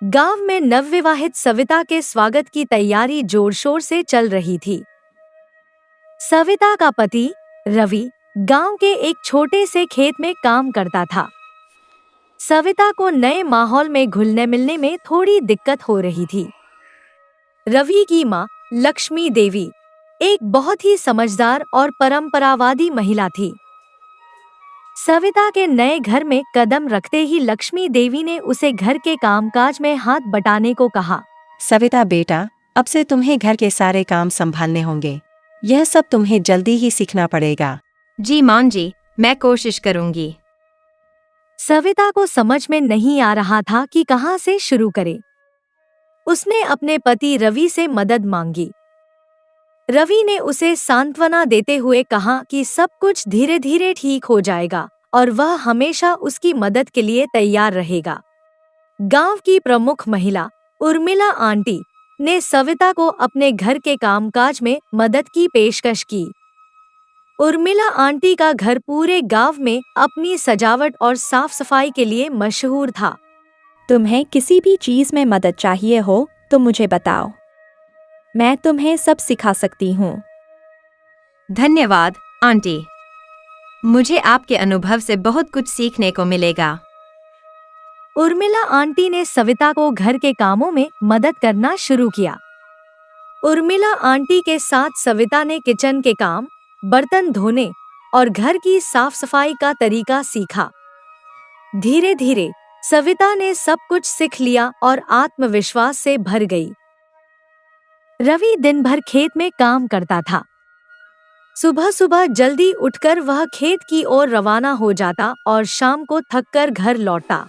गांव में नवविवाहित सविता के स्वागत की तैयारी जोर शोर से चल रही थी। सविता का पति रवि गांव के एक छोटे से खेत में काम करता था। सविता को नए माहौल में घुलने मिलने में थोड़ी दिक्कत हो रही थी। रवि की मां लक्ष्मी देवी एक बहुत ही समझदार और परंपरावादी महिला थी। सविता के नए घर में कदम रखते ही लक्ष्मी देवी ने उसे घर के कामकाज में हाथ बटाने को कहा। सविता बेटा, अब से तुम्हें घर के सारे काम संभालने होंगे। यह सब तुम्हें जल्दी ही सीखना पड़ेगा। जी मां जी, मैं कोशिश करूंगी। सविता को समझ में नहीं आ रहा था कि कहां से शुरू करे। उसने अपने पति रवि से मदद मांगी। रवि ने उसे सांत्वना देते हुए कहा कि सब कुछ धीरे धीरे ठीक हो जाएगा और वह हमेशा उसकी मदद के लिए तैयार रहेगा। गांव की प्रमुख महिला उर्मिला आंटी ने सविता को अपने घर के कामकाज में मदद की पेशकश की। उर्मिला आंटी का घर पूरे गांव में अपनी सजावट और साफ सफाई के लिए मशहूर था। तुम्हें किसी भी चीज में मदद चाहिए हो तो मुझे बताओ, मैं तुम्हें सब सिखा सकती हूँ। धन्यवाद आंटी, मुझे आपके अनुभव से बहुत कुछ सीखने को मिलेगा। उर्मिला आंटी ने सविता को घर के कामों में मदद करना शुरू किया। उर्मिला आंटी के साथ सविता ने किचन के काम, बर्तन धोने और घर की साफ सफाई का तरीका सीखा। धीरे धीरे सविता ने सब कुछ सीख लिया और आत्मविश्वास से भर गई। रवि दिन भर खेत में काम करता था। सुबह सुबह जल्दी उठकर वह खेत की ओर रवाना हो जाता और शाम को थककर घर लौटता।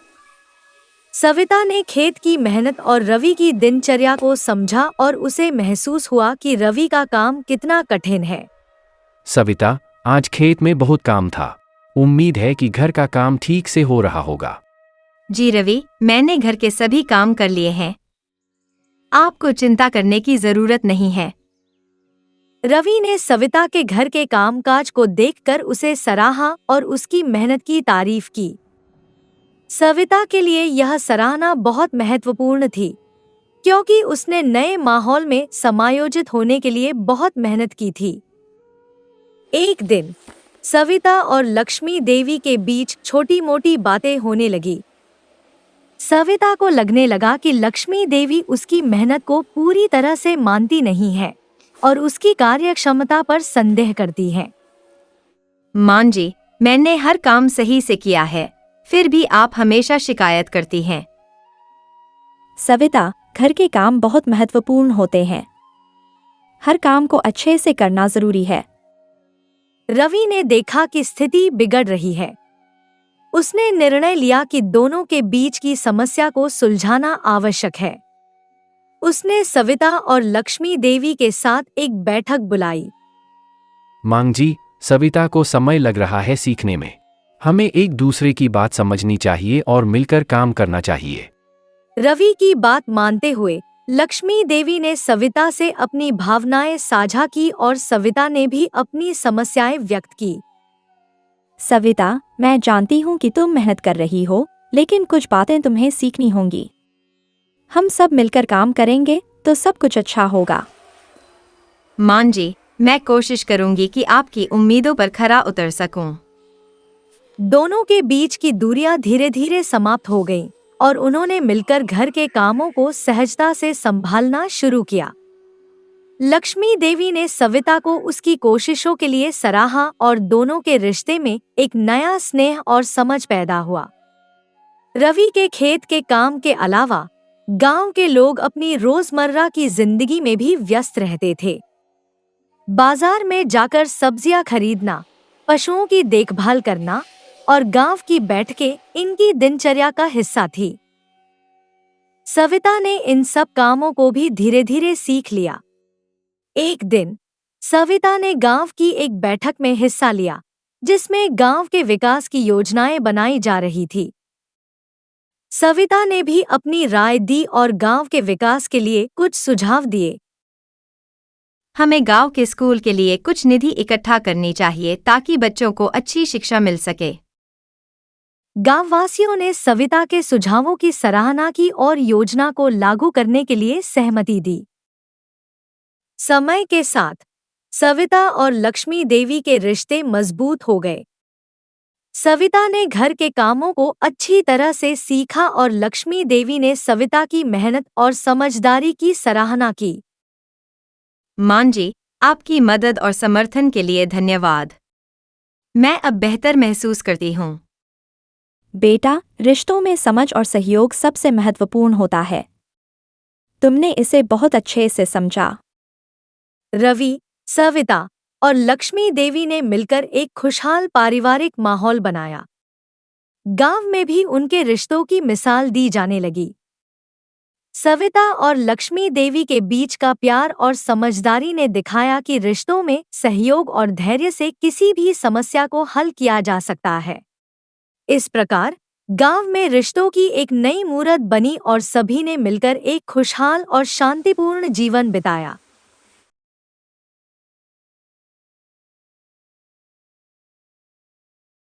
सविता ने खेत की मेहनत और रवि की दिनचर्या को समझा और उसे महसूस हुआ कि रवि का काम कितना कठिन है। सविता, आज खेत में बहुत काम था। उम्मीद है कि घर का काम ठीक से हो रहा होगा। जी रवि, मैंने घर के सभी काम कर लिए हैं। आपको चिंता करने की जरूरत नहीं है। रवि ने सविता के घर के कामकाज को देखकर उसे सराहा और उसकी मेहनत की तारीफ की। सविता के लिए यह सराहना बहुत महत्वपूर्ण थी, क्योंकि उसने नए माहौल में समायोजित होने के लिए बहुत मेहनत की थी। एक दिन सविता और लक्ष्मी देवी के बीच छोटी मोटी बातें होने लगी। सविता को लगने लगा कि लक्ष्मी देवी उसकी मेहनत को पूरी तरह से मानती नहीं है और उसकी कार्यक्षमता पर संदेह करती है। मां जी, मैंने हर काम सही से किया है, फिर भी आप हमेशा शिकायत करती हैं। सविता, घर के काम बहुत महत्वपूर्ण होते हैं। हर काम को अच्छे से करना जरूरी है। रवि ने देखा कि स्थिति बिगड़ रही है। उसने निर्णय लिया कि दोनों के बीच की समस्या को सुलझाना आवश्यक है। उसने सविता और लक्ष्मी देवी के साथ एक बैठक बुलाई। मां जी, सविता को समय लग रहा है सीखने में। हमें एक दूसरे की बात समझनी चाहिए और मिलकर काम करना चाहिए। रवि की बात मानते हुए लक्ष्मी देवी ने सविता से अपनी भावनाएं साझा की और सविता ने भी अपनी समस्याएं व्यक्त की। सविता, मैं जानती हूँ कि तुम मेहनत कर रही हो, लेकिन कुछ बातें तुम्हें सीखनी होंगी। हम सब मिलकर काम करेंगे तो सब कुछ अच्छा होगा। मां जी, मैं कोशिश करूंगी कि आपकी उम्मीदों पर खरा उतर सकूं। दोनों के बीच की दूरियां धीरे धीरे समाप्त हो गईं और उन्होंने मिलकर घर के कामों को सहजता से संभालना शुरू किया। लक्ष्मी देवी ने सविता को उसकी कोशिशों के लिए सराहा और दोनों के रिश्ते में एक नया स्नेह और समझ पैदा हुआ। रवि के खेत के काम के अलावा गांव के लोग अपनी रोजमर्रा की जिंदगी में भी व्यस्त रहते थे। बाजार में जाकर सब्जियां खरीदना, पशुओं की देखभाल करना और गांव की बैठकें इनकी दिनचर्या का हिस्सा थी। सविता ने इन सब कामों को भी धीरे धीरे सीख लिया। एक दिन सविता ने गांव की एक बैठक में हिस्सा लिया, जिसमें गांव के विकास की योजनाएं बनाई जा रही थी। सविता ने भी अपनी राय दी और गांव के विकास के लिए कुछ सुझाव दिए। हमें गांव के स्कूल के लिए कुछ निधि इकट्ठा करनी चाहिए ताकि बच्चों को अच्छी शिक्षा मिल सके। गांववासियों ने सविता के सुझावों की सराहना की और योजना को लागू करने के लिए सहमति दी। समय के साथ सविता और लक्ष्मी देवी के रिश्ते मजबूत हो गए। सविता ने घर के कामों को अच्छी तरह से सीखा और लक्ष्मी देवी ने सविता की मेहनत और समझदारी की सराहना की। मां जी, आपकी मदद और समर्थन के लिए धन्यवाद। मैं अब बेहतर महसूस करती हूँ। बेटा, रिश्तों में समझ और सहयोग सबसे महत्वपूर्ण होता है। तुमने इसे बहुत अच्छे से समझा। रवि, सविता और लक्ष्मी देवी ने मिलकर एक खुशहाल पारिवारिक माहौल बनाया। गांव में भी उनके रिश्तों की मिसाल दी जाने लगी। सविता और लक्ष्मी देवी के बीच का प्यार और समझदारी ने दिखाया कि रिश्तों में सहयोग और धैर्य से किसी भी समस्या को हल किया जा सकता है। इस प्रकार गांव में रिश्तों की एक नई मूरत बनी और सभी ने मिलकर एक खुशहाल और शांतिपूर्ण जीवन बिताया।